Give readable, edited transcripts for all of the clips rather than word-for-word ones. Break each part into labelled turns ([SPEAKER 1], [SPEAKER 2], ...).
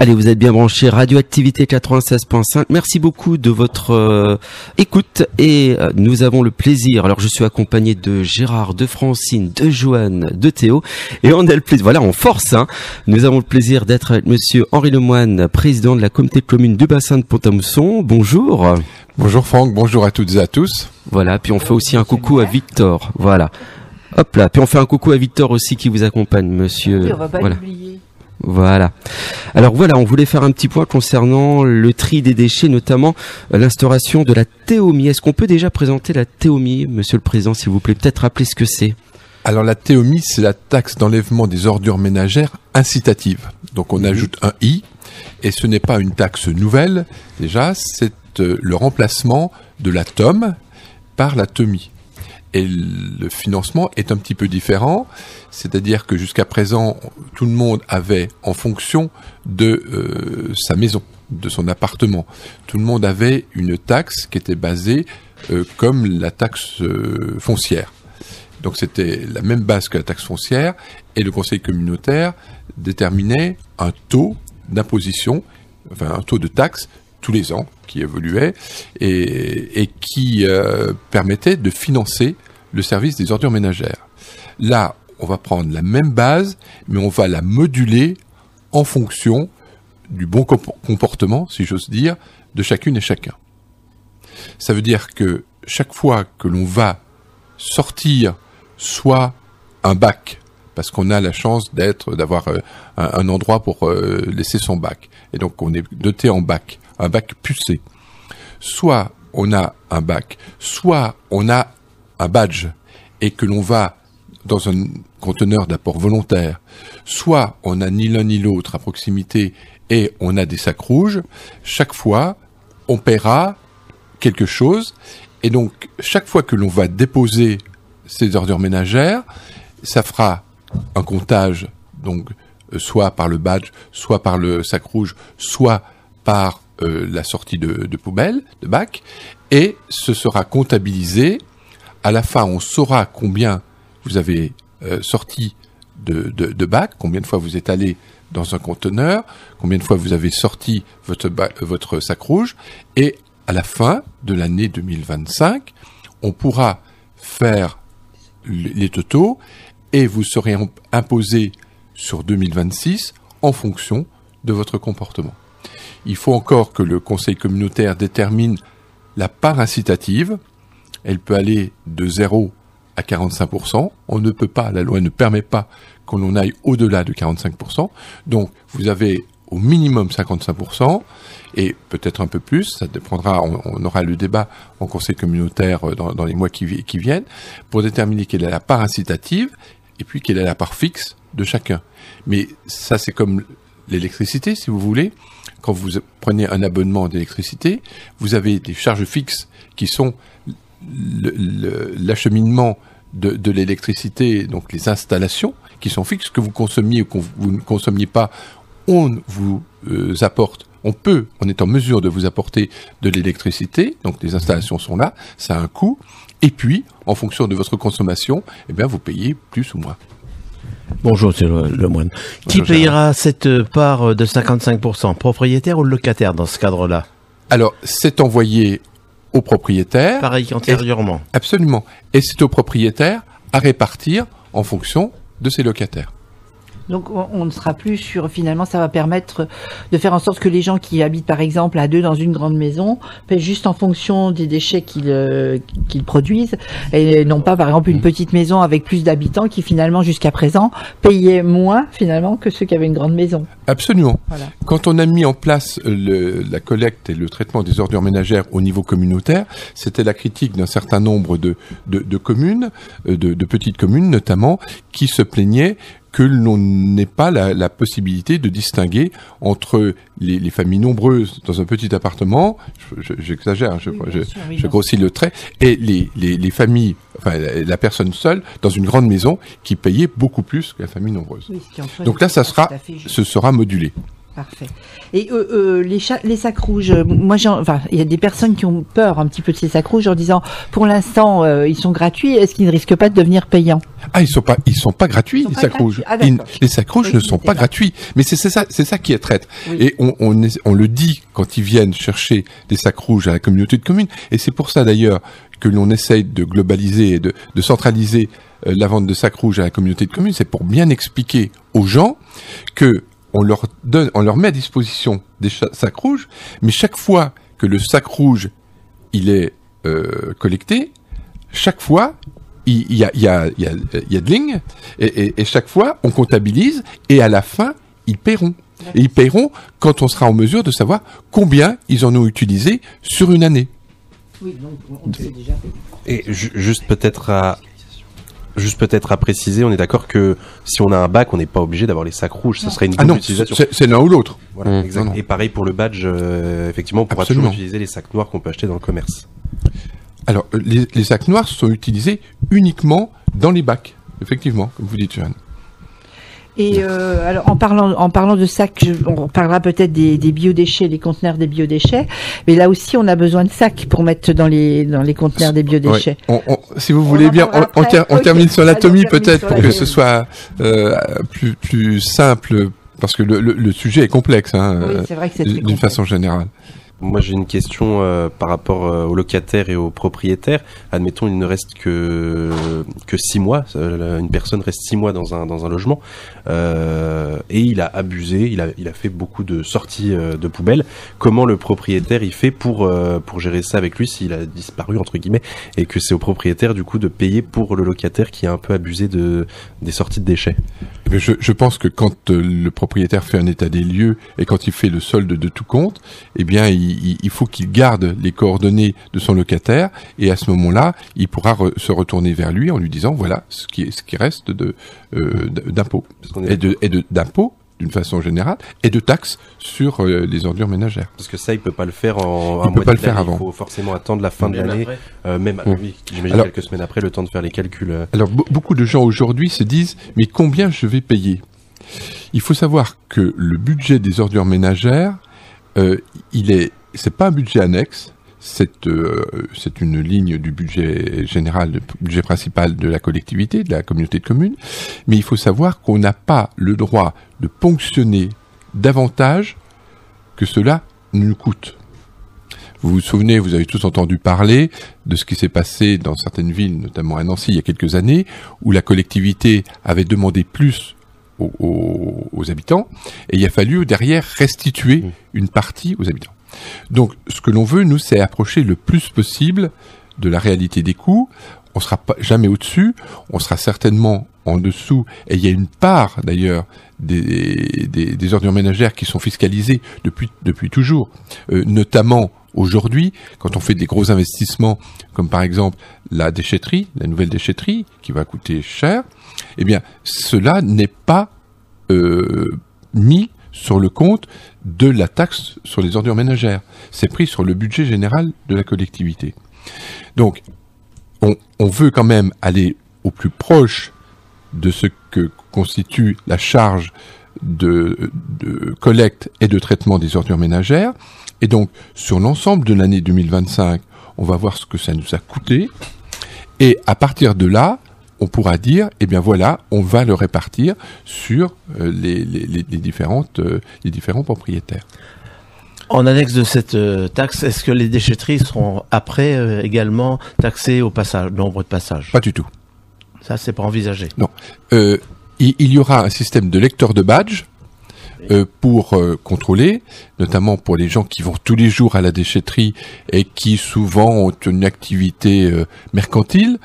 [SPEAKER 1] Allez, vous êtes bien branchés, Radioactivité 96.5. Merci beaucoup de votre écoute et nous avons le plaisir. Alors, je suis accompagné de Gérard, de Francine, de Joanne, de Théo et on a le plaisir. Voilà, on force. Nous avons le plaisir d'être avec Monsieur Henri Lemoine, président de la communauté de communes du bassin de Pont-à-Mousson. Bonjour.
[SPEAKER 2] Bonjour Franck, bonjour à toutes et à tous.
[SPEAKER 1] Voilà, puis on fait aussi un coucou à Victor. Voilà. Hop là, puis on fait un coucou à Victor aussi qui vous accompagne, monsieur.
[SPEAKER 3] Oui, on va pas l'oublier.
[SPEAKER 1] Voilà. Alors voilà, on voulait faire un petit point concernant le tri des déchets, notamment l'instauration de la théomie. Est-ce qu'on peut déjà présenter la théomie, monsieur le président, s'il vous plaît? Peut-être rappeler ce que c'est.
[SPEAKER 2] Alors la théomie, c'est la taxe d'enlèvement des ordures ménagères incitative. Donc on ajoute un i, et ce n'est pas une taxe nouvelle, déjà, c'est le remplacement de la tome par la thomie. Et le financement est un petit peu différent, c'est-à-dire que jusqu'à présent, tout le monde avait, en fonction de sa maison, de son appartement, tout le monde avait une taxe qui était basée comme la taxe foncière. Donc c'était la même base que la taxe foncière, et le conseil communautaire déterminait un taux d'imposition, enfin un taux de taxe tous les ans, qui évoluait et qui permettait de financer le service des ordures ménagères. Là, on va prendre la même base, mais on va la moduler en fonction du bon comportement, si j'ose dire, de chacune et chacun. Ça veut dire que chaque fois que l'on va sortir soit un bac, parce qu'on a la chance d'avoir un endroit pour laisser son bac, et donc on est doté en bac, un bac pucé. Soit on a un bac, soit on a un badge et que l'on va dans un conteneur d'apport volontaire, soit on a ni l'un ni l'autre à proximité et on a des sacs rouges, chaque fois on paiera quelque chose, et donc chaque fois que l'on va déposer ces ordures ménagères, ça fera un comptage, donc soit par le badge, soit par le sac rouge, soit par la sortie de poubelle, de bac, et ce sera comptabilisé. À la fin, on saura combien vous avez sorti de bac, combien de fois vous êtes allé dans un conteneur, combien de fois vous avez sorti votre sac rouge, et à la fin de l'année 2025, on pourra faire les totaux, et vous serez imposé sur 2026 en fonction de votre comportement. Il faut encore que le conseil communautaire détermine la part incitative. Elle peut aller de 0 à 45%. On ne peut pas, la loi ne permet pas qu'on aille au-delà de 45%. Donc, vous avez au minimum 55%, et peut-être un peu plus, ça dépendra, on aura le débat en conseil communautaire dans les mois qui viennent, pour déterminer quelle est la part incitative, et puis quelle est la part fixe de chacun. Mais ça, c'est comme l'électricité, si vous voulez. Quand vous prenez un abonnement d'électricité, vous avez des charges fixes qui sont l'acheminement de l'électricité, donc les installations qui sont fixes, que vous consommiez ou que vous ne consommiez pas, on vous apporte, on est en mesure de vous apporter de l'électricité, donc les installations sont là, ça a un coût, et puis, en fonction de votre consommation, eh bien, vous payez plus ou moins.
[SPEAKER 4] Bonjour, monsieur Lemoine. Qui payera cette part de 55%, propriétaire ou le locataire dans ce cadre-là?
[SPEAKER 2] Alors, c'est envoyé au propriétaire.
[SPEAKER 4] Pareil qu'antérieurement.
[SPEAKER 2] Absolument. Et c'est au propriétaire à répartir en fonction de ses locataires.
[SPEAKER 3] Donc on ne sera plus sur, finalement, ça va permettre de faire en sorte que les gens qui habitent par exemple à deux dans une grande maison paient juste en fonction des déchets qu'ils produisent, et non pas par exemple une petite maison avec plus d'habitants qui finalement jusqu'à présent payaient moins finalement que ceux qui avaient une grande maison.
[SPEAKER 2] Absolument.
[SPEAKER 3] Voilà.
[SPEAKER 2] Quand on a mis en place la collecte et le traitement des ordures ménagères au niveau communautaire, c'était la critique d'un certain nombre de communes, de petites communes notamment, qui se plaignaient que l'on n'ait pas la possibilité de distinguer entre les familles nombreuses dans un petit appartement, j'exagère, je grossis le trait, et les familles, enfin la personne seule dans une grande maison qui payait beaucoup plus que la famille nombreuse.
[SPEAKER 3] Oui,
[SPEAKER 2] donc là, ce sera modulé.
[SPEAKER 3] Parfait. Et les sacs rouges, moi, il y a des personnes qui ont peur un petit peu de ces sacs rouges en disant, pour l'instant, ils sont gratuits. Est-ce qu'ils ne risquent pas de devenir payants?
[SPEAKER 2] Ah, ils sont pas gratuits, les sacs rouges.
[SPEAKER 3] Ah,
[SPEAKER 2] les sacs rouges ne sont pas gratuits. Mais c'est ça qui est traître. Oui. Et on le dit quand ils viennent chercher des sacs rouges à la communauté de communes. Et c'est pour ça d'ailleurs que l'on essaye de globaliser et de centraliser la vente de sacs rouges à la communauté de communes. C'est pour bien expliquer aux gens que on leur met à disposition des sacs rouges, mais chaque fois que le sac rouge il est collecté, chaque fois il y a de lignes et chaque fois on comptabilise et à la fin ils paieront. Et ils paieront quand on sera en mesure de savoir combien ils en ont utilisé sur une année.
[SPEAKER 3] Oui, donc on sait déjà.
[SPEAKER 5] Et juste peut-être à préciser, on est d'accord que si on a un bac, on n'est pas obligé d'avoir les sacs rouges. Ce serait une double utilisation.
[SPEAKER 2] C'est l'un ou l'autre.
[SPEAKER 5] Voilà, exact. Non. Et pareil pour le badge, effectivement, on pourra toujours utiliser les sacs noirs qu'on peut acheter dans le commerce.
[SPEAKER 2] Alors, les sacs noirs sont utilisés uniquement dans les bacs, effectivement, comme vous dites, Joanne.
[SPEAKER 3] Et alors en parlant de sacs, on parlera peut-être des biodéchets, les conteneurs des biodéchets, mais là aussi on a besoin de sacs pour mettre dans les conteneurs des biodéchets.
[SPEAKER 2] Ouais. Si vous voulez bien, on termine sur l'anatomie peut-être pour que ce soit plus simple, parce que le sujet est complexe, hein,
[SPEAKER 3] oui, c'est vrai que c'est
[SPEAKER 2] d'une façon générale.
[SPEAKER 5] Moi, j'ai une question par rapport aux locataires et aux propriétaires. Admettons, il ne reste que 6 mois. Une personne reste 6 mois dans un logement et il a abusé. Il a fait beaucoup de sorties de poubelles. Comment le propriétaire il fait pour gérer ça avec lui s'il a disparu entre guillemets et que c'est au propriétaire du coup de payer pour le locataire qui a un peu abusé des sorties de déchets?
[SPEAKER 2] Je pense que quand le propriétaire fait un état des lieux et quand il fait le solde de tout compte, eh bien il faut qu'il garde les coordonnées de son locataire et à ce moment-là, il pourra se retourner vers lui en lui disant voilà ce qui reste d'impôts et d'impôts d'une façon générale et de taxes sur les ordures ménagères.
[SPEAKER 5] Parce que ça, il peut pas le faire
[SPEAKER 2] il peut pas le faire avant.
[SPEAKER 5] Il faut forcément attendre la fin de l'année, oui, j'imagine quelques semaines après, le temps de faire les calculs.
[SPEAKER 2] Alors beaucoup de gens aujourd'hui se disent mais combien je vais payer? Il faut savoir que le budget des ordures ménagères, c'est pas un budget annexe, c'est une ligne du budget général, du budget principal de la collectivité, de la communauté de communes, mais il faut savoir qu'on n'a pas le droit de ponctionner davantage que cela nous coûte. Vous vous souvenez, vous avez tous entendu parler de ce qui s'est passé dans certaines villes, notamment à Nancy il y a quelques années, où la collectivité avait demandé plus aux habitants, et il a fallu derrière restituer une partie aux habitants. Donc, ce que l'on veut, nous, c'est approcher le plus possible de la réalité des coûts. On sera pas jamais au-dessus, on sera certainement en dessous, et il y a une part, d'ailleurs, des ordures ménagères qui sont fiscalisées depuis toujours, notamment aujourd'hui, quand on fait des gros investissements, comme par exemple la déchetterie, la nouvelle déchetterie, qui va coûter cher, eh bien, cela n'est pas mis sur le compte de la taxe sur les ordures ménagères. C'est pris sur le budget général de la collectivité. Donc, on veut quand même aller au plus proche de ce que constitue la charge de collecte et de traitement des ordures ménagères. Et donc, sur l'ensemble de l'année 2025, on va voir ce que ça nous a coûté. Et à partir de là, on pourra dire, eh bien voilà, on va le répartir sur les différents propriétaires.
[SPEAKER 4] En annexe de cette taxe, est-ce que les déchetteries seront après également taxées au nombre de passages?
[SPEAKER 2] Pas du tout.
[SPEAKER 4] Ça, c'est pas envisagé.
[SPEAKER 2] Non. Il y aura un système de lecteur de badge pour contrôler, notamment pour les gens qui vont tous les jours à la déchetterie et qui souvent ont une activité mercantile.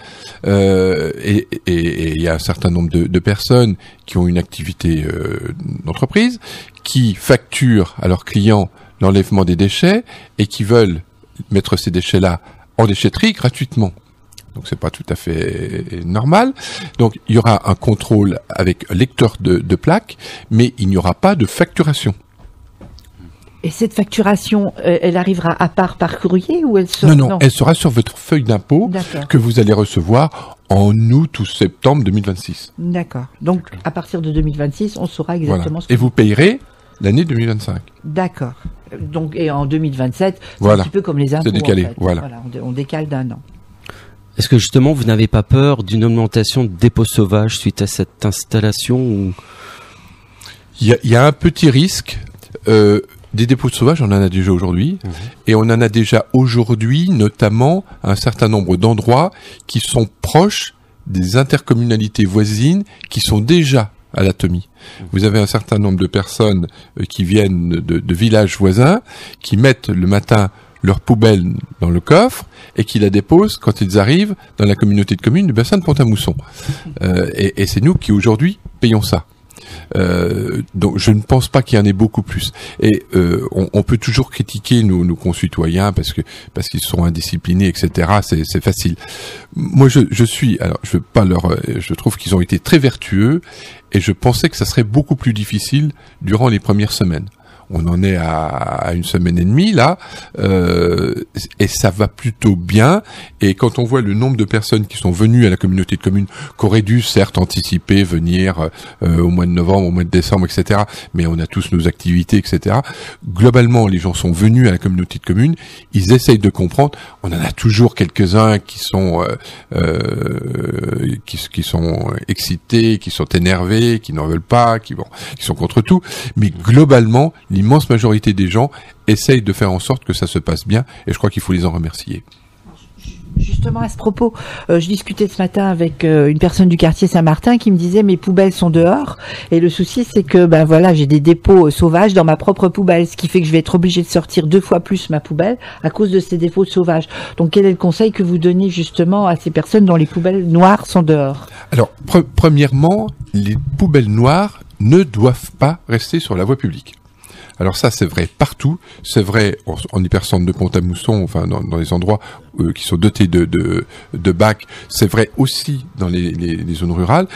[SPEAKER 2] Et il y a un certain nombre de personnes qui ont une activité d'entreprise, qui facturent à leurs clients l'enlèvement des déchets et qui veulent mettre ces déchets-là en déchetterie gratuitement. Donc c'est pas tout à fait normal. Donc il y aura un contrôle avec lecteur de plaques, mais il n'y aura pas de facturation.
[SPEAKER 3] Et cette facturation, elle arrivera à part par courrier ou elle sera...
[SPEAKER 2] Non, elle sera sur votre feuille d'impôt que vous allez recevoir en août ou septembre 2026.
[SPEAKER 3] D'accord. Donc à partir de 2026, on saura exactement ce que...
[SPEAKER 2] Et vous payerez l'année 2025.
[SPEAKER 3] D'accord. Donc, et en 2027, c'est
[SPEAKER 2] Voilà.
[SPEAKER 3] un petit peu comme les impôts.
[SPEAKER 2] C'est décalé,
[SPEAKER 3] en fait.
[SPEAKER 2] voilà.
[SPEAKER 3] On décale d'un an.
[SPEAKER 1] Est-ce que justement vous n'avez pas peur d'une augmentation de dépôts sauvages suite à cette installation ou...
[SPEAKER 2] Il y a un petit risque. Des dépôts sauvages, on en a déjà aujourd'hui. Et on en a déjà aujourd'hui, notamment, un certain nombre d'endroits qui sont proches des intercommunalités voisines qui sont déjà à l'atomisme. Vous avez un certain nombre de personnes qui viennent de villages voisins, qui mettent le matin leur poubelle dans le coffre et qui la déposent quand ils arrivent dans la communauté de communes du bassin de Pont-à-Mousson. Et c'est nous qui aujourd'hui payons ça. Donc je ne pense pas qu'il y en ait beaucoup plus. Et on peut toujours critiquer nos concitoyens parce qu'ils sont indisciplinés, etc. C'est facile. Moi, je trouve qu'ils ont été très vertueux et je pensais que ça serait beaucoup plus difficile durant les premières semaines. On en est à une semaine et demie là, et ça va plutôt bien. Et quand on voit le nombre de personnes qui sont venues à la communauté de communes, qu'auraient dû certes anticiper venir au mois de novembre, au mois de décembre, etc. Mais on a tous nos activités, etc. Globalement, les gens sont venus à la communauté de communes. Ils essayent de comprendre. On en a toujours quelques-uns qui sont excités, qui sont énervés, qui n'en veulent pas, qui sont contre tout. Mais globalement, l'immense majorité des gens essayent de faire en sorte que ça se passe bien, et je crois qu'il faut les en remercier.
[SPEAKER 3] Justement, à ce propos, je discutais ce matin avec une personne du quartier Saint-Martin qui me disait mes poubelles sont dehors, et le souci c'est que j'ai des dépôts sauvages dans ma propre poubelle, ce qui fait que je vais être obligée de sortir 2 fois plus ma poubelle à cause de ces dépôts sauvages. Donc quel est le conseil que vous donnez justement à ces personnes dont les poubelles noires sont dehors?
[SPEAKER 2] Alors, premièrement, les poubelles noires ne doivent pas rester sur la voie publique. Alors ça, c'est vrai partout. C'est vrai en hypercentre de Pont-à-Mousson, enfin dans les endroits qui sont dotés de bacs. C'est vrai aussi dans les zones rurales.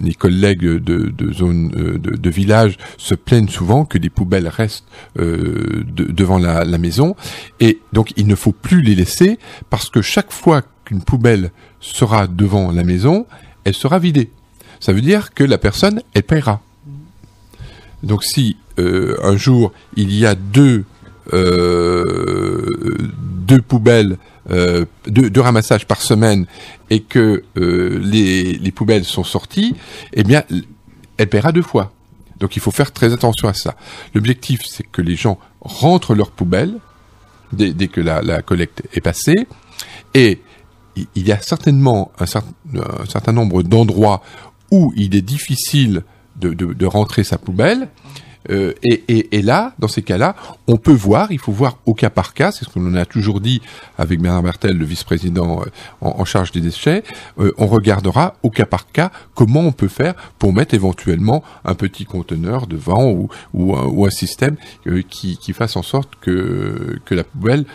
[SPEAKER 2] Les collègues de zones de villages se plaignent souvent que les poubelles restent devant la maison. Et donc, il ne faut plus les laisser parce que chaque fois qu'une poubelle sera devant la maison, elle sera vidée. Ça veut dire que la personne, elle paiera. Donc si un jour il y a deux poubelles, deux ramassages par semaine et que les poubelles sont sorties, eh bien elle paiera 2 fois. Donc il faut faire très attention à ça. L'objectif, c'est que les gens rentrent leurs poubelles dès que la collecte est passée, et il y a certainement un certain nombre d'endroits où il est difficile de rentrer sa poubelle, et là, dans ces cas-là, on peut voir, il faut voir au cas par cas, c'est ce qu'on a toujours dit avec Bernard Bertel, le vice-président en charge des déchets, on regardera au cas par cas comment on peut faire pour mettre éventuellement un petit conteneur devant ou un système qui fasse en sorte que la poubelle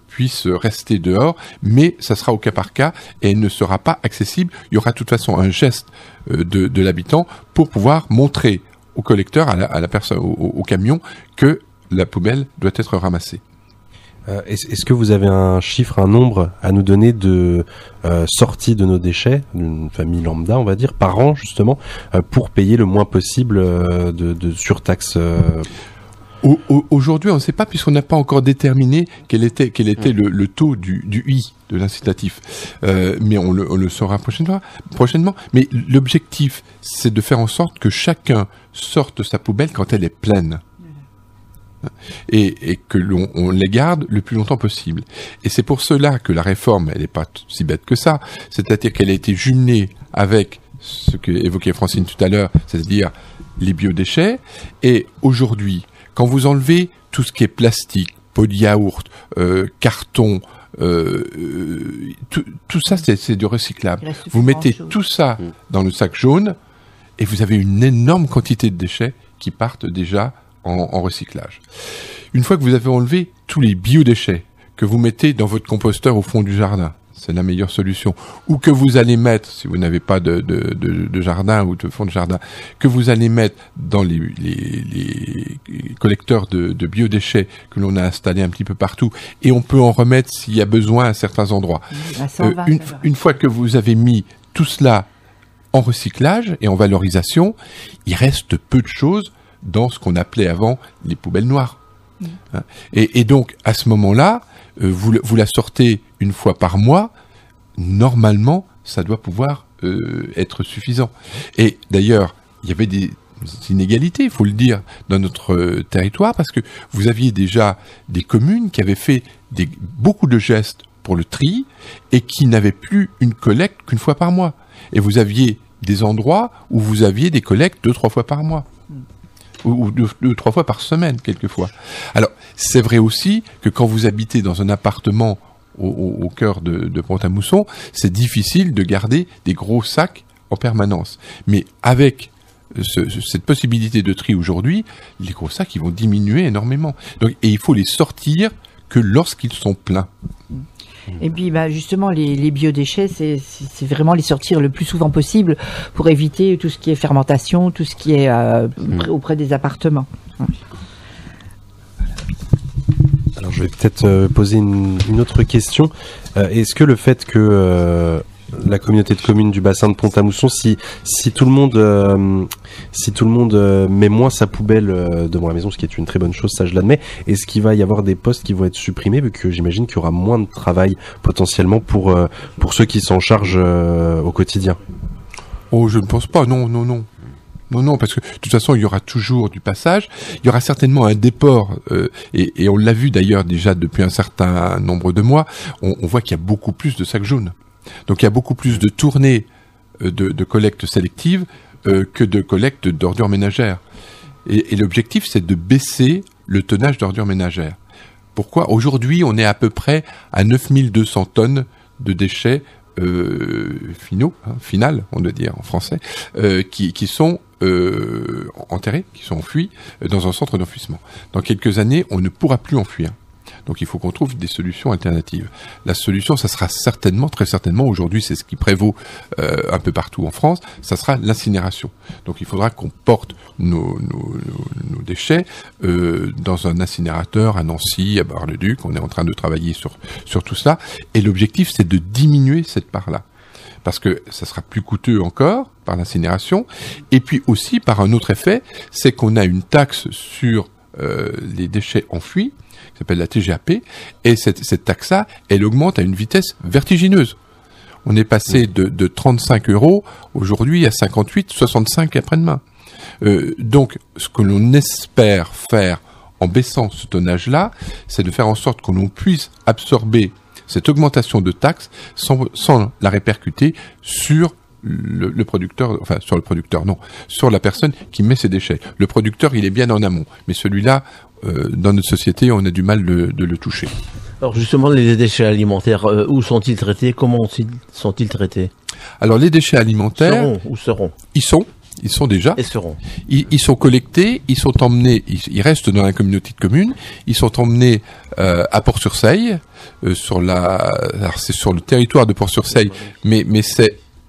[SPEAKER 2] puisse rester dehors, mais ça sera au cas par cas et elle ne sera pas accessible. Il y aura de toute façon un geste de l'habitant pour pouvoir montrer au collecteur, à la personne, au camion, que la poubelle doit être ramassée.
[SPEAKER 5] Est-ce que vous avez un chiffre, un nombre à nous donner de sorties de nos déchets, d'une famille lambda, on va dire, par an, justement, pour payer le moins possible de surtaxe
[SPEAKER 2] Aujourd'hui, on ne sait pas, puisqu'on n'a pas encore déterminé quel était le taux du I, de l'incitatif. Mais on le saura prochainement. Mais l'objectif, c'est de faire en sorte que chacun sorte sa poubelle quand elle est pleine. Et que on les garde le plus longtemps possible. Et c'est pour cela que la réforme, elle n'est pas si bête que ça. C'est-à-dire qu'elle a été jumelée avec ce que évoquait Francine tout à l'heure, c'est-à-dire les biodéchets. Et aujourd'hui, quand vous enlevez tout ce qui est plastique, pot de yaourt, carton, tout ça c'est du recyclable. Vous mettez tout ça dans le sac jaune et vous avez une énorme quantité de déchets qui partent déjà en recyclage. Une fois que vous avez enlevé tous les biodéchets que vous mettez dans votre composteur au fond du jardin, c'est la meilleure solution, ou que vous allez mettre, si vous n'avez pas de jardin ou de fond de jardin, que vous allez mettre dans les collecteurs de biodéchets que l'on a installés un petit peu partout, et on peut en remettre s'il y a besoin à certains endroits. Une fois que vous avez mis tout cela en recyclage et en valorisation, il reste peu de choses dans ce qu'on appelait avant les poubelles noires. Hein. Et donc, à ce moment-là, vous la sortez une fois par mois, normalement, ça doit pouvoir être suffisant. Et d'ailleurs, il y avait des inégalités, il faut le dire, dans notre territoire, parce que vous aviez déjà des communes qui avaient fait beaucoup de gestes pour le tri et qui n'avaient plus une collecte qu'une fois par mois. Et vous aviez des endroits où vous aviez des collectes 2-3 fois par mois. Ou 2-3 fois par semaine, quelquefois. Alors, c'est vrai aussi que quand vous habitez dans un appartement au cœur de Pont-à-Mousson, c'est difficile de garder des gros sacs en permanence. Mais avec cette possibilité de tri aujourd'hui, les gros sacs, ils vont diminuer énormément. Donc, et il faut les sortir que lorsqu'ils sont pleins.
[SPEAKER 3] Et puis justement les biodéchets, c'est vraiment les sortir le plus souvent possible pour éviter tout ce qui est fermentation, tout ce qui est auprès des appartements.
[SPEAKER 5] Alors je vais peut-être poser une autre question. Est-ce que le fait que la communauté de communes du bassin de Pont-à-Mousson, si tout le monde met moins sa poubelle devant la maison, ce qui est une très bonne chose, ça je l'admets, est-ce qu'il va y avoir des postes qui vont être supprimés, vu que j'imagine qu'il y aura moins de travail potentiellement pour ceux qui s'en chargent au quotidien?
[SPEAKER 2] Oh, je ne pense pas, non, parce que de toute façon, il y aura toujours du passage. Il y aura certainement un déport, et on l'a vu d'ailleurs déjà depuis un certain nombre de mois. On voit qu'il y a beaucoup plus de sacs jaunes. Donc il y a beaucoup plus de tournées de collecte sélective que de collecte d'ordures ménagères. Et l'objectif, c'est de baisser le tonnage d'ordures ménagères. Pourquoi ? Aujourd'hui, on est à peu près à 9200 tonnes de déchets final, on doit dire en français, qui sont enterrés, qui sont enfouis dans un centre d'enfouissement. Dans quelques années, on ne pourra plus enfouir. Donc il faut qu'on trouve des solutions alternatives. La solution, ça sera certainement, très certainement, aujourd'hui c'est ce qui prévaut un peu partout en France, ça sera l'incinération. Donc il faudra qu'on porte nos déchets dans un incinérateur à Nancy, à Bar-le-Duc. On est en train de travailler sur tout ça. Et l'objectif, c'est de diminuer cette part-là. Parce que ça sera plus coûteux encore par l'incinération. Et puis aussi par un autre effet, c'est qu'on a une taxe sur les déchets enfouis, qui s'appelle la TGAP, et cette taxe-là, elle augmente à une vitesse vertigineuse. On est passé de 35 € aujourd'hui à 58, 65 après-demain. Donc, ce que l'on espère faire en baissant ce tonnage-là, c'est de faire en sorte que l'on puisse absorber cette augmentation de taxes sans la répercuter sur le producteur, enfin sur le producteur, non, sur la personne qui met ses déchets. Le producteur, il est bien en amont, mais celui-là, dans notre société, on a du mal de le toucher.
[SPEAKER 4] Alors justement, les déchets alimentaires, où sont-ils traités? Comment sont-ils traités?
[SPEAKER 2] Alors les déchets alimentaires...
[SPEAKER 4] seront
[SPEAKER 2] Ils sont déjà.
[SPEAKER 4] Et seront.
[SPEAKER 2] Ils sont collectés, ils sont emmenés, ils restent dans la communauté de communes, ils sont emmenés à Port-sur-Seille, alors c'est sur le territoire de Port-sur-Seille, mais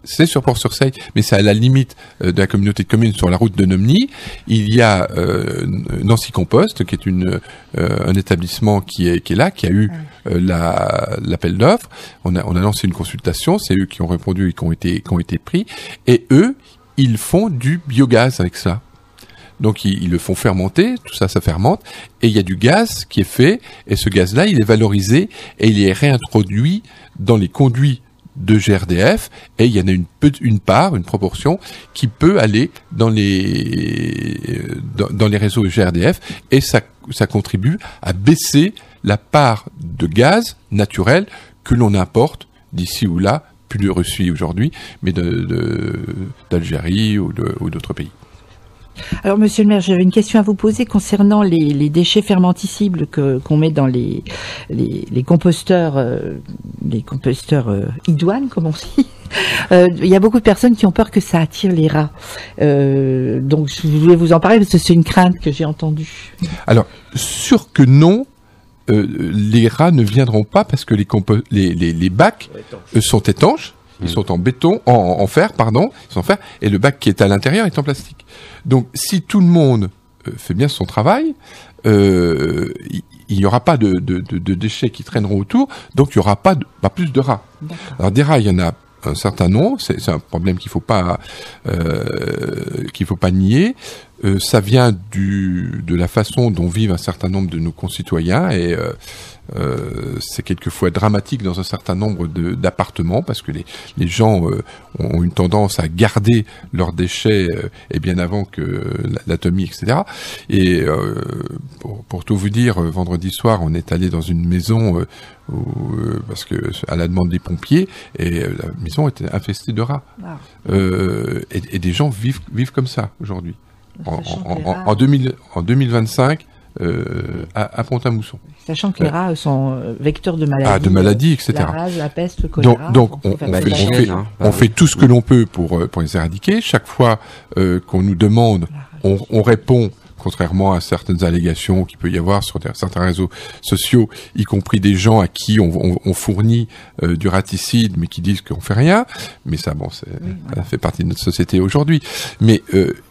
[SPEAKER 2] c'est sur Port-sur-Seille, mais c'est à la limite de la communauté de communes sur la route de Nomny. Il y a Nancy Compost, qui est un établissement qui est là, qui a eu l'appel d'offres. On a lancé une consultation, c'est eux qui ont répondu et qui ont été pris. Et eux, ils font du biogaz avec ça. Donc ils le font fermenter, tout ça fermente, et il y a du gaz qui est fait, et ce gaz-là, il est valorisé et il est réintroduit dans les conduits de GRDF, et il y en a une proportion qui peut aller dans les réseaux GRDF, et ça contribue à baisser la part de gaz naturel que l'on importe d'ici ou là, plus de Russie aujourd'hui, mais d'Algérie ou d'autres pays.
[SPEAKER 3] Alors, monsieur le maire, j'avais une question à vous poser concernant les déchets fermenticibles qu'on met dans les composteurs, idoines, comme on dit. Il y a beaucoup de personnes qui ont peur que ça attire les rats. Donc, je voulais vous en parler parce que c'est une crainte que j'ai entendue.
[SPEAKER 2] Alors, sûr que non. Les rats ne viendront pas parce que les bacs sont étanches. Ils sont en béton, en fer, pardon. Ils sont en fer, et le bac qui est à l'intérieur est en plastique. Donc, si tout le monde fait bien son travail, il n'y aura pas de déchets qui traîneront autour. Donc, il n'y aura pas plus de rats. D'accord. Alors, des rats, il y en a un certain nombre. C'est un problème qu'il faut pas nier. ça vient de la façon dont vivent un certain nombre de nos concitoyens et c'est quelquefois dramatique dans un certain nombre d'appartements parce que les gens ont une tendance à garder leurs déchets et bien avant que l'atomie, etc. Et pour tout vous dire, vendredi soir, on est allé dans une maison parce que à la demande des pompiers et la maison était infestée de rats. Wow. Et des gens vivent comme ça aujourd'hui. En 2025 à Pont-à-Mousson.
[SPEAKER 3] Sachant que les rats sont vecteurs de maladies.
[SPEAKER 2] Ah, de maladies, etc.
[SPEAKER 3] La rage, la peste, le choléra.
[SPEAKER 2] Donc on fait tout ce que l'on peut pour les éradiquer. Chaque fois qu'on nous demande, on répond. Contrairement à certaines allégations qu'il peut y avoir sur certains réseaux sociaux, y compris des gens à qui on fournit du raticide, mais qui disent qu'on fait rien. Mais ça, bon, ça fait partie de notre société aujourd'hui. Mais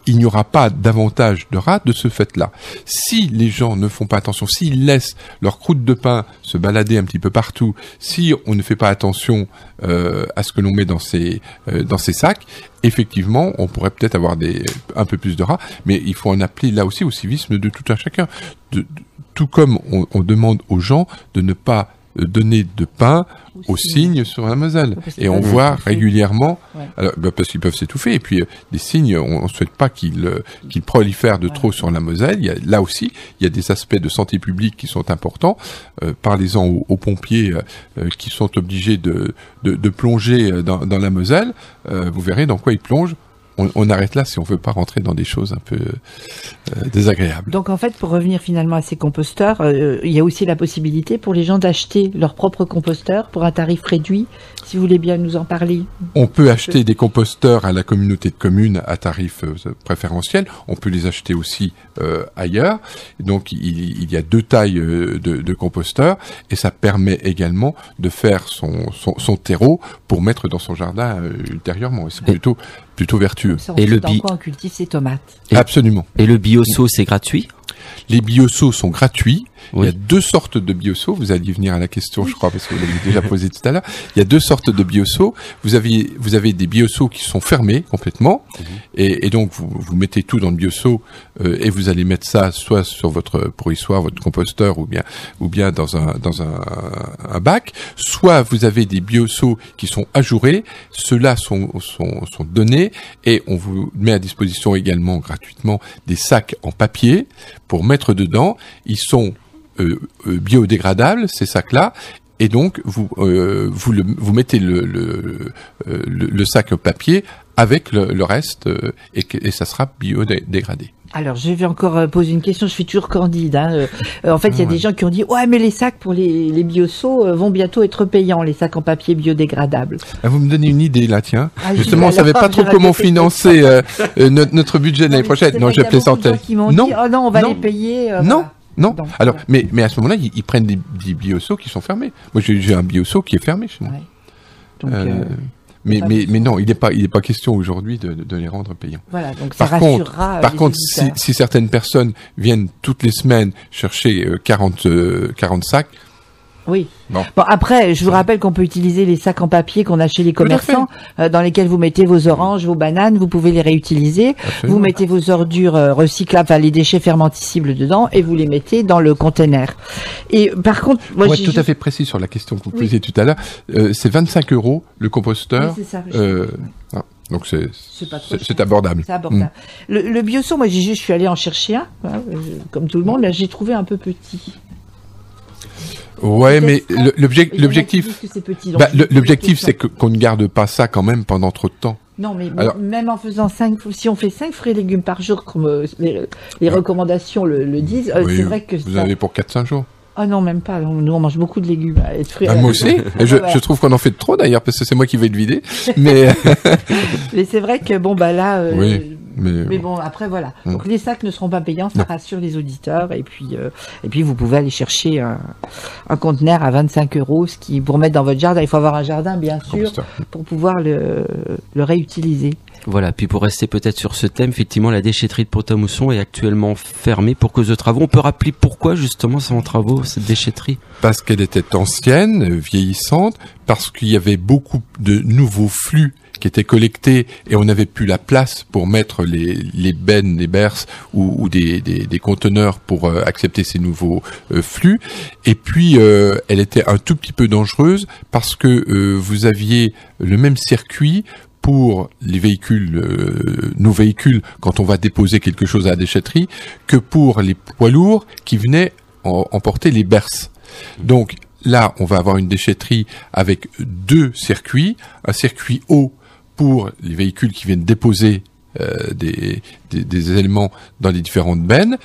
[SPEAKER 2] il n'y aura pas davantage de rats de ce fait-là. Si les gens ne font pas attention, s'ils laissent leur croûte de pain se balader un petit peu partout, si on ne fait pas attention à ce que l'on met dans ces sacs, effectivement, on pourrait peut-être avoir un peu plus de rats, mais il faut en appeler là aussi au civisme de tout un chacun. Tout comme on demande aux gens de ne pas donner de pain aux cygnes sur la Moselle. Et on voit régulièrement, alors, parce qu'ils peuvent s'étouffer, et puis des cygnes, on ne souhaite pas qu'ils prolifèrent de trop sur la Moselle. Là aussi, il y a des aspects de santé publique qui sont importants. Parlez-en aux pompiers qui sont obligés de plonger dans la Moselle. Vous verrez dans quoi ils plongent. On arrête là si on veut pas rentrer dans des choses un peu désagréables.
[SPEAKER 3] Donc en fait, pour revenir finalement à ces composteurs, il y a aussi la possibilité pour les gens d'acheter leur propre composteur pour un tarif réduit. Si vous voulez bien nous en parler.
[SPEAKER 2] On peut acheter des composteurs à la communauté de communes à tarif préférentiel. On peut les acheter aussi ailleurs. Donc il y a 2 tailles de composteurs et ça permet également de faire son terreau pour mettre dans son jardin ultérieurement. Et c'est plutôt vertueux.
[SPEAKER 3] Ça, et dans quoi on cultive ses tomates.
[SPEAKER 2] Absolument.
[SPEAKER 1] Et le bioseau, c'est gratuit?
[SPEAKER 2] Les bioseaux sont gratuits. Oui. Il y a 2 sortes de bioseaux. Vous alliez venir à la question, je crois, parce que vous l'avez déjà posé tout à l'heure. Il y a 2 sortes de bioseaux. Vous avez des bioseaux qui sont fermés complètement, et donc vous mettez tout dans le bioseau et vous allez mettre ça soit sur votre pourrissoir, votre composteur, ou bien dans un bac. Soit vous avez des bioseaux qui sont ajourés. Ceux-là sont donnés et on vous met à disposition également gratuitement des sacs en papier pour mettre dedans. Ils sont biodégradables, ces sacs-là, et donc vous mettez le sac papier avec le reste et ça sera biodégradé.
[SPEAKER 3] Alors, je vais encore poser une question, je suis toujours candide. En fait, il y a des gens qui ont dit « Ouais, mais les sacs pour les bioseaux vont bientôt être payants, les sacs en papier biodégradables. »
[SPEAKER 2] Vous me donnez une idée là, tiens. Justement, on ne savait pas trop comment financer notre budget de l'année prochaine. Non, je plaisantais.
[SPEAKER 3] Non, dit, oh non, on va les payer.
[SPEAKER 2] Non. Non. Donc, alors, mais à ce moment-là, ils prennent des bioseaux qui sont fermés. Moi, j'ai un bioseau qui est fermé chez moi. Ouais. Donc, mais non, il n'est pas question aujourd'hui de les rendre payants.
[SPEAKER 3] Voilà, donc ça rassurera.
[SPEAKER 2] Par contre, si certaines personnes viennent toutes les semaines chercher 40 sacs.
[SPEAKER 3] Oui. Bon, après, je vous rappelle qu'on peut utiliser les sacs en papier qu'on a chez les commerçants, dans lesquels vous mettez vos oranges, vos bananes, vous pouvez les réutiliser. Absolument. Vous mettez vos ordures recyclables, enfin les déchets fermenticibles dedans, et vous les mettez dans le container. Et par contre, moi,
[SPEAKER 2] pour être tout à fait précis sur la question que vous posiez tout à l'heure, c'est 25 € le composteur.
[SPEAKER 3] Oui, c'est ça.
[SPEAKER 2] Donc c'est abordable.
[SPEAKER 3] C'est abordable. Le bioseau, moi je suis allée en chercher un, comme tout le monde, là j'ai trouvé un peu petit.
[SPEAKER 2] Ouais, mais l'objectif, c'est qu'on ne garde pas ça quand même pendant trop de temps.
[SPEAKER 3] Non, mais alors, même en faisant si on fait 5 fruits et légumes par jour, comme les recommandations le disent, oui, c'est vrai que
[SPEAKER 2] vous avez pour 4-5 jours.
[SPEAKER 3] Ah non, même pas. Nous, on mange beaucoup de légumes et de fruits.
[SPEAKER 2] Moi aussi. Je trouve qu'on en fait trop d'ailleurs, parce que c'est moi qui vais le vider. Mais
[SPEAKER 3] mais c'est vrai que là.
[SPEAKER 2] Oui.
[SPEAKER 3] Mais bon, après voilà. Donc les sacs ne seront pas payants, ça rassure les auditeurs. Et puis vous pouvez aller chercher un conteneur à 25 €, ce qui pour mettre dans votre jardin. Il faut avoir un jardin, bien sûr, pour pouvoir le réutiliser.
[SPEAKER 1] Voilà, puis pour rester peut-être sur ce thème, effectivement, la déchetterie de Pont-à-Mousson est actuellement fermée pour cause de travaux. On peut rappeler pourquoi justement c'est en travaux, cette déchetterie?
[SPEAKER 2] Parce qu'elle était ancienne, vieillissante, parce qu'il y avait beaucoup de nouveaux flux qui étaient collectées et on n'avait plus la place pour mettre les bennes, les berces ou des conteneurs pour accepter ces nouveaux flux. Et puis, elle était un tout petit peu dangereuse parce que vous aviez le même circuit pour les véhicules, nos véhicules, quand on va déposer quelque chose à la déchetterie, que pour les poids lourds qui venaient emporter les berces. Donc là, on va avoir une déchetterie avec 2 circuits, un circuit haut pour les véhicules qui viennent déposer des éléments dans les différentes bennes.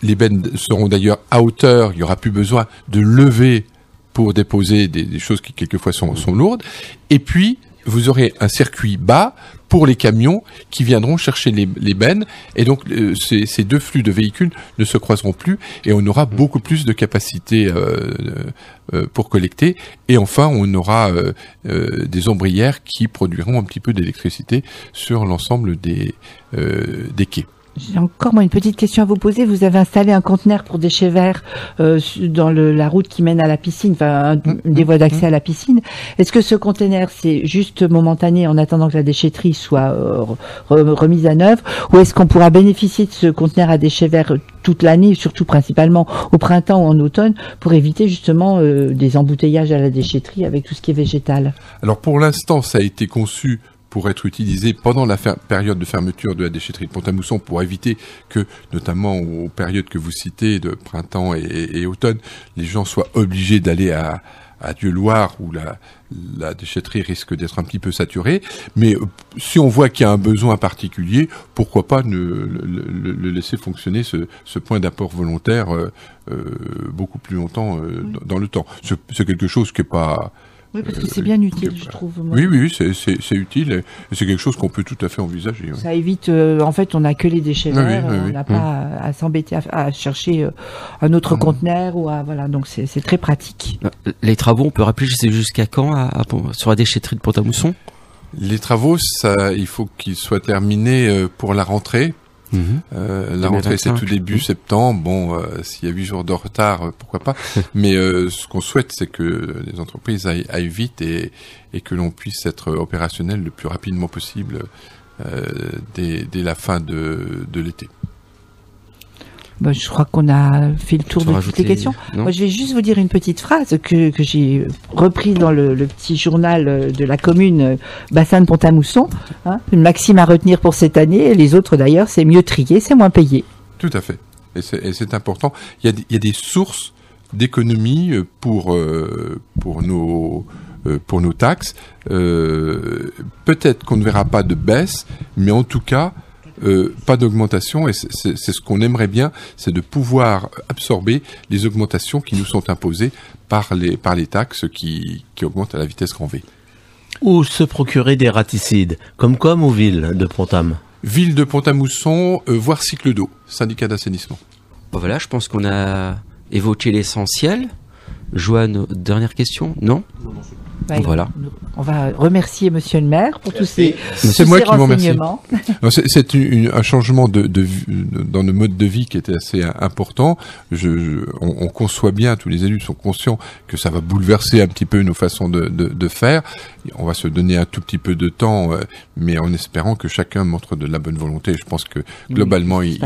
[SPEAKER 2] Les bennes seront d'ailleurs à hauteur, il n'y aura plus besoin de lever pour déposer des choses qui quelquefois sont lourdes. Et puis, vous aurez un circuit bas pour les camions qui viendront chercher les bennes. Et donc, ces 2 flux de véhicules ne se croiseront plus et on aura beaucoup plus de capacité pour collecter. Et enfin, on aura des ombrières qui produiront un petit peu d'électricité sur l'ensemble des quais.
[SPEAKER 3] J'ai encore une petite question à vous poser. Vous avez installé un conteneur pour déchets verts dans la route qui mène à la piscine, enfin des voies d'accès à la piscine. Est-ce que ce conteneur c'est juste momentané en attendant que la déchetterie soit remise à neuf, ou est-ce qu'on pourra bénéficier de ce conteneur à déchets verts toute l'année, surtout principalement au printemps ou en automne, pour éviter justement des embouteillages à la déchetterie avec tout ce qui est végétal?
[SPEAKER 2] Alors pour l'instant, ça a été conçu pour être utilisé pendant la période de fermeture de la déchetterie de Pont-à-Mousson pour éviter que, notamment aux périodes que vous citez, de printemps et automne, les gens soient obligés d'aller à Dieu-Loire où la déchetterie risque d'être un petit peu saturée. Mais si on voit qu'il y a un besoin particulier, pourquoi pas le laisser fonctionner ce point d'apport volontaire beaucoup plus longtemps dans le temps. C'est quelque chose qui est pas...
[SPEAKER 3] Oui, parce que c'est bien utile, je trouve. Moi.
[SPEAKER 2] Oui, c'est utile et c'est quelque chose qu'on peut tout à fait envisager. Oui.
[SPEAKER 3] Ça évite, en fait, on n'a que les déchets verts, on n'a pas à s'embêter à chercher un autre conteneur ou voilà, donc c'est très pratique.
[SPEAKER 1] Les travaux, on peut rappeler, c'est jusqu'à quand sur la déchetterie de Pont-à-Mousson?
[SPEAKER 2] Les travaux, il faut qu'ils soient terminés pour la rentrée. La rentrée, c'est tout début septembre. Bon, s'il y a 8 jours de retard, pourquoi pas. Mais ce qu'on souhaite, c'est que les entreprises aillent vite et que l'on puisse être opérationnel le plus rapidement possible dès la fin de l'été.
[SPEAKER 3] Je crois qu'on a fait le tour de toutes les questions. Moi, je vais juste vous dire une petite phrase que j'ai reprise dans le petit journal de la commune Bassin de Pont-à-Mousson. Une maxime à retenir pour cette année, et les autres d'ailleurs, c'est mieux trier, c'est moins payer.
[SPEAKER 2] Tout à fait. Et c'est important. Il y a des sources d'économie pour nos taxes. Peut-être qu'on ne verra pas de baisse, mais en tout cas, pas d'augmentation, et c'est ce qu'on aimerait bien, c'est de pouvoir absorber les augmentations qui nous sont imposées par les taxes qui augmentent à la vitesse grand V.
[SPEAKER 4] Où se procurer des raticides, comme ou ville de Pont-à-Mousson?
[SPEAKER 2] Ville de Pont-à-Mousson, voire cycle d'eau, syndicat d'assainissement.
[SPEAKER 1] Voilà, je pense qu'on a évoqué l'essentiel. Joanne, dernière question? Non? Voilà.
[SPEAKER 3] On va remercier Monsieur le maire pour tous ces
[SPEAKER 2] renseignements. C'est un changement dans nos modes de vie qui était assez important. On conçoit bien, tous les élus sont conscients que ça va bouleverser un petit peu nos façons de faire. On va se donner un tout petit peu de temps, mais en espérant que chacun montre de la bonne volonté. Je pense que globalement, il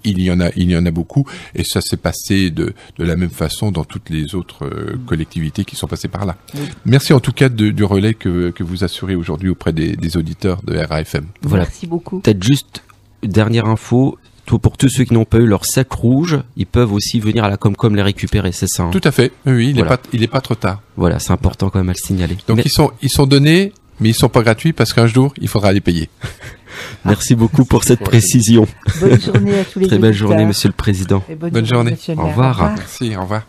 [SPEAKER 2] y en a beaucoup, et ça s'est passé de la même façon dans toutes les autres collectivités qui sont passées par là. Oui. Merci en tout cas du relais que vous assurez aujourd'hui auprès des auditeurs de RAFM.
[SPEAKER 1] Voilà.
[SPEAKER 3] Merci beaucoup.
[SPEAKER 1] Peut-être juste dernière info, pour tous ceux qui n'ont pas eu leur sac rouge, ils peuvent aussi venir à la Comcom les récupérer, c'est ça?
[SPEAKER 2] Tout à fait. Oui, il est pas trop tard.
[SPEAKER 1] Voilà, c'est important quand même à le signaler.
[SPEAKER 2] Donc ils sont donnés, mais ils sont pas gratuits parce qu'un jour il faudra les payer.
[SPEAKER 1] Merci beaucoup pour cette précision.
[SPEAKER 3] Bonne journée à tous les auditeurs.
[SPEAKER 1] Très belle journée, Monsieur le Président.
[SPEAKER 3] Bonne journée.
[SPEAKER 1] Au revoir.
[SPEAKER 2] Merci, au revoir.